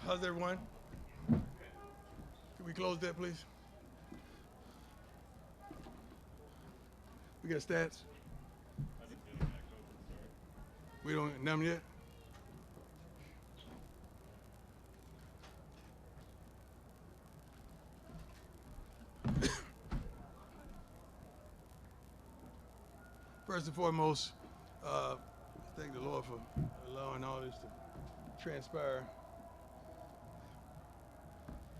How's everyone? Can we close that, please? We got stats. We don't none yet. First and foremost, thank the Lord for allowing all this to transpire.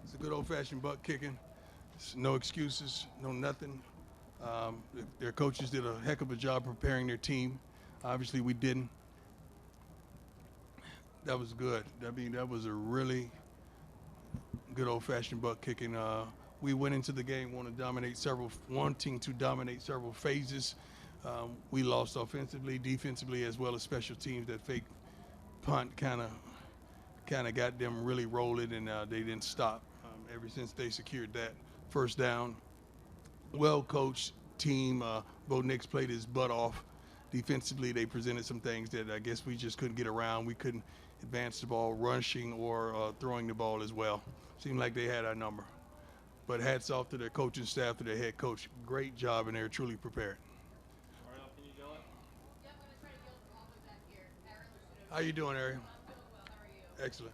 It's a good old-fashioned butt kicking. It's no excuses, no nothing. Their coaches did a heck of a job preparing their team. Obviously, we didn't. That was good. I mean, that was a really good old-fashioned butt kicking. We went into the game wanting to dominate several phases. We lost offensively, defensively, as well as special teams. That fake punt kind of got them really rolling, and they didn't stop. Ever since they secured that first down, well-coached team. Bo Nix played his butt off. Defensively, they presented some things that I guess we just couldn't get around. We couldn't advance the ball, rushing or throwing the ball as well. Seemed like they had our number. But hats off to their coaching staff, to their head coach. Great job, and they're truly prepared. Can you yell it? Yep, I'm gonna try to yell from all the way back here. Aaron Lucido. How you doing, Ariel? I'm doing well. How are you? Excellent.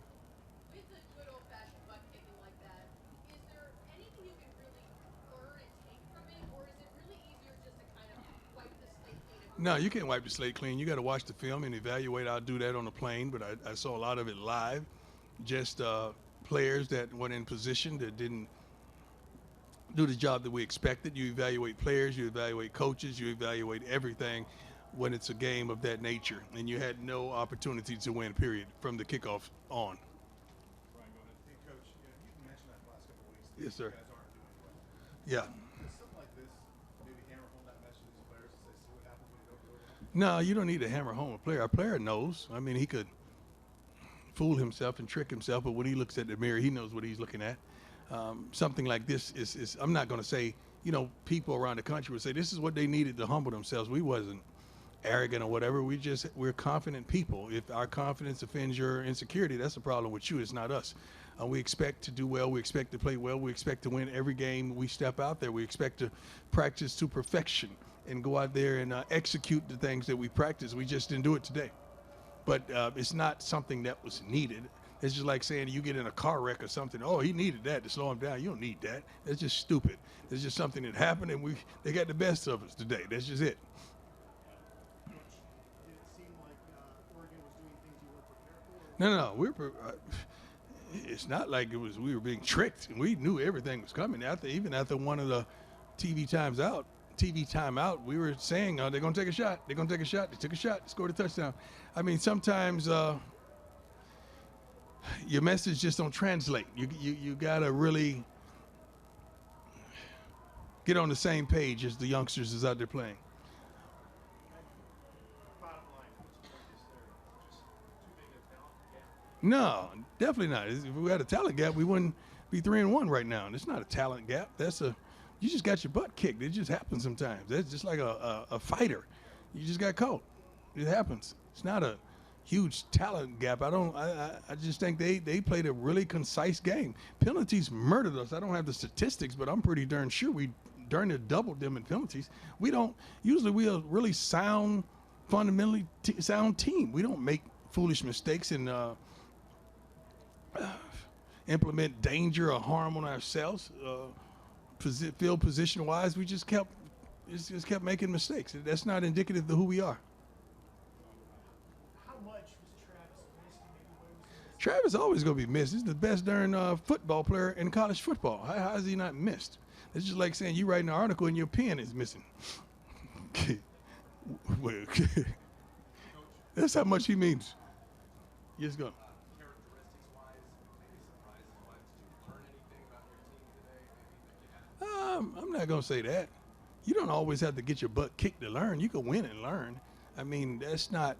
With a good old-fashioned butt kicking like that, is there anything you can really learn and take from it, or is it really easier just to kind of wipe the slate clean? No, you can't wipe the slate clean. You got to watch the film and evaluate. I'll do that on the plane, but I saw a lot of it live. Just players that weren't in position, that didn't do the job that we expected. You evaluate players, you evaluate coaches, you evaluate everything when it's a game of that nature. And you had no opportunity to win, period, from the kickoff on. Brian, go ahead. Hey, Coach, you mentioned that the last couple of weeks. Yes, sir. You guys aren't doing well. Yeah. Does something like this maybe hammer home that message to these players and say, see what happens when you don't go well? No, you don't need to hammer home a player. A player knows. I mean, he could fool himself and trick himself, but when he looks at the mirror, he knows what he's looking at. Something like this is I'm not going to say, people around the country would say this is what they needed to humble themselves. We wasn't arrogant or whatever. We're confident people. If our confidence offends your insecurity, that's the problem with you. It's not us. We expect to do well. We expect to play well. We expect to win every game we step out there. We expect to practice to perfection and go out there and execute the things that we practice. We just didn't do it today. But it's not something that was needed. It's just like saying you get in a car wreck or something. Oh, he needed that to slow him down. You don't need that. That's just stupid. It's just something that happened, and they got the best of us today. That's just it. Did it seem like Oregon was doing things you weren't prepared for? No, it's not like we were being tricked. We knew everything was coming. Even after one of the TV timeout, we were saying they're going to take a shot. They're going to take a shot. They took a shot, scored a touchdown. I mean, sometimes your message just don't translate. You got to really get on the same page as the youngsters is out there playing. Bottom line, what's the point is there? Just too big a talent gap? No, definitely not. If we had a talent gap, we wouldn't be 3-1 right now. And it's not a talent gap. You just got your butt kicked. It just happens sometimes. That's just like a fighter. You just got caught. It happens. It's not a huge talent gap. I just think they played a really concise game. Penalties murdered us. I don't have the statistics, but I'm pretty darn sure we darn near doubled them in penalties. We're a really sound, fundamentally sound team. We don't make foolish mistakes and implement danger or harm on ourselves. Field position wise, we just kept making mistakes. That's not indicative of who we are. How much was Travis missed and maybe what was Travis always gonna be missed. He's the best darn football player in college football. How is he not missed? It's just like saying you write an article and your pen is missing. Well, that's how much he means. Yes, go. Characteristics-wise, maybe surprises-wise, did you learn anything about your team today? Maybe that you had I'm not gonna say that. You don't always have to get your butt kicked to learn. You can win and learn. I mean, that's not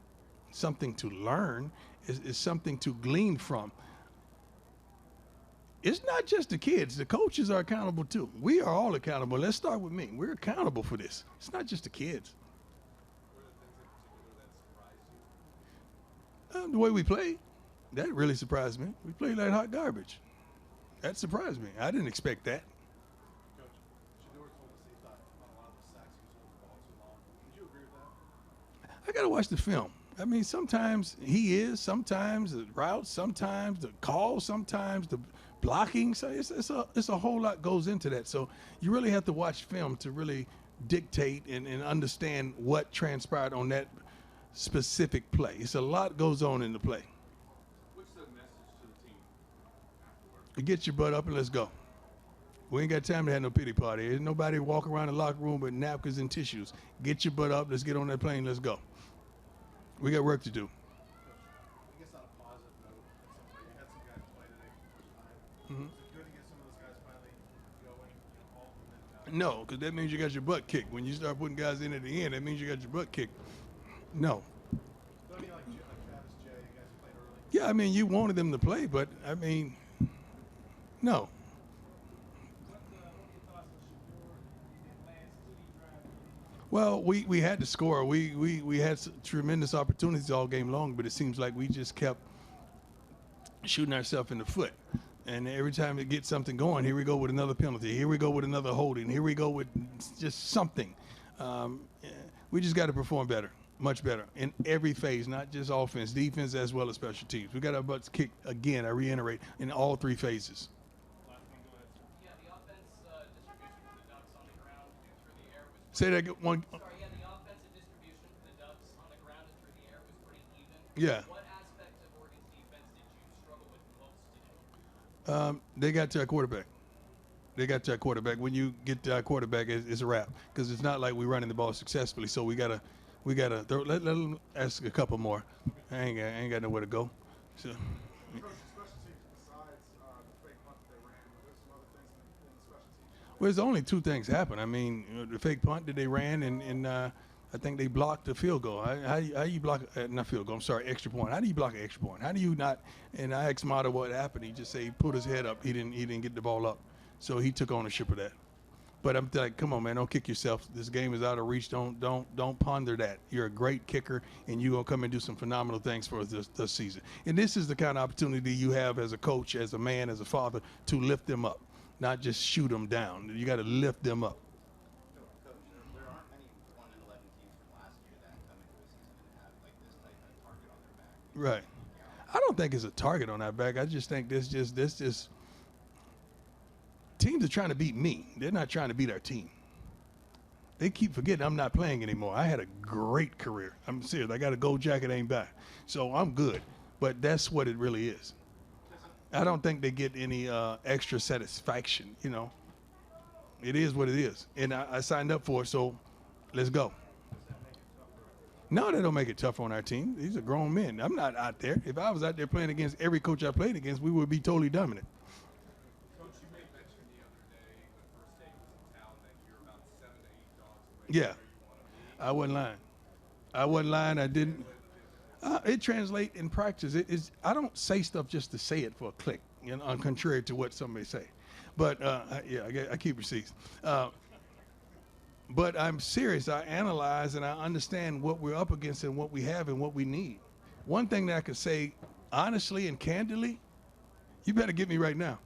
something to learn. It's something to glean from. It's not just the kids. The coaches are accountable too. We are all accountable. Let's start with me. We're accountable for this. It's not just the kids. What are the things in particular that surprised you? The way we play. That really surprised me. We played like hot garbage. That surprised me. I didn't expect that. Coach, Shador told us he thought on a lot of the sacks he was holding the ball too long. Would you agree with that? I got to watch the film. I mean, sometimes he is, sometimes the routes, sometimes the call, sometimes the blocking. So it's a whole lot goes into that. So you really have to watch film to really dictate and understand what transpired on that specific play. It's a lot goes on in the play. What's the message to the team afterward? Get your butt up and let's go. We ain't got time to have no pity party. There's nobody walk around the locker room with napkins and tissues. Get your butt up. Let's get on that plane. Let's go. We got work to do. I guess on a positive note, at some point you had some guys play today for the first time. Was it good to get some of those guys finally going? All of them in and out? No, because that means you got your butt kicked. When you start putting guys in at the end, that means you got your butt kicked. No. But I mean, like Travis, Jay, you guys played early. Yeah, I mean, you wanted them to play, but, I mean, no. What are your thoughts on Shador in that last TD drive? Well, we had to score. We had tremendous opportunities all game long, but it seems like we just kept shooting ourselves in the foot. And every time it gets something going, here we go with another penalty. Here we go with another holding. Here we go with just something. We just got to perform better, much better, in every phase, not just offense, defense, as well as special teams. We got our butts kicked again, I reiterate, in all three phases. Last one, go ahead, sir. Yeah, the offense distribution for the Ducks on the ground and through the air was. Say that one. Sorry, yeah, the offensive distribution for the Ducks on the ground and through the air was pretty even. Yeah. What aspect of Oregon's defense did you struggle with most today? They got to our quarterback. They got to our quarterback. When you get to our quarterback, it's a wrap because it's not like we're running the ball successfully. So we gotta let them ask a couple more. I ain't got nowhere to go. So, Coach, special teams besides the fake punt that they ran, were there some other things in the special teams? well, there's only two things happen. I mean, the fake punt that they ran, and I think they blocked the field goal. How you block not field goal? I'm sorry, extra point. How do you block an extra point? How do you not? And I asked Mata what happened. He just said he put his head up. He didn't get the ball up, so he took ownership of that. But I'm like, come on, man, don't kick yourself. This game is out of reach. Don't ponder that. You're a great kicker, and you're gonna come and do some phenomenal things for us this season. And this is the kind of opportunity you have as a coach, as a man, as a father, to lift them up, not just shoot them down. You got to lift them up. Coach, there aren't many 1-11 teams from last year that come into a season and have like this type of target on their back. Right. I don't think it's a target on our back. I just think this just teams are trying to beat me. They're not trying to beat our team. They keep forgetting I'm not playing anymore. I had a great career. I'm serious. I got a gold jacket, ain't back. So I'm good. But that's what it really is. I don't think they get any extra satisfaction, you know. It is what it is. And I signed up for it, so let's go. No, that don't make it tougher on our team. These are grown men. I'm not out there. If I was out there playing against every coach I played against, we would be totally dominant. Coach, you made mention the other day when First State was in town that you're about 7 to 8 dogs away Yeah. from where you want to be. I wasn't lying. I wasn't lying. I didn't. It translates in practice. I don't say stuff just to say it for a click, you know, contrary to what somebody say. But I keep receipts. But I'm serious. I analyze and I understand what we're up against and what we have and what we need. One thing that I could say honestly and candidly, you better get me right now.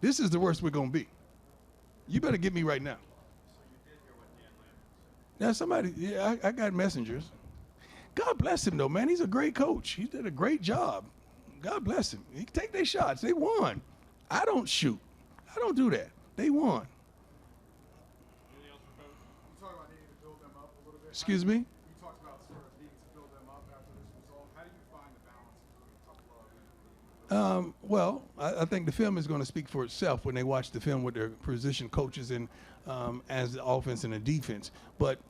This is the worst we're gonna be. You better get me right now. So you did hear what Dan Lanning said. Now somebody, I got messengers. God bless him though, man. He's a great coach. He did a great job. God bless him. He can take their shots. They won. I don't shoot. I don't do that. They won. Anything else for Coach? You talk about needing to build them up a little bit. Excuse me? You talked about sort of needing to build them up after this result. How do you find the balance between tough love and Well, I think the film is going to speak for itself when they watch the film with their position coaches and as the offense and the defense. But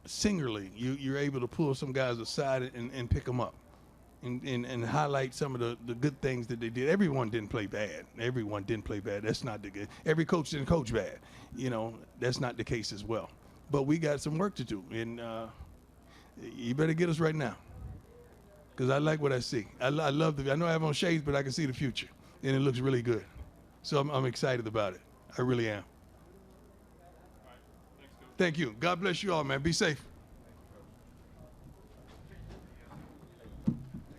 singularly, you're able to pull some guys aside and pick them up and highlight some of the good things that they did. Everyone didn't play bad. Everyone didn't play bad. That's not the good. Every coach didn't coach bad. You know, that's not the case as well. But we got some work to do, and you better get us right now. Because I like what I see. I love I know I have on shades, but I can see the future, and it looks really good. So I'm excited about it. I really am. All right. Thanks, Coach. Thank you. God bless you all, man. Be safe.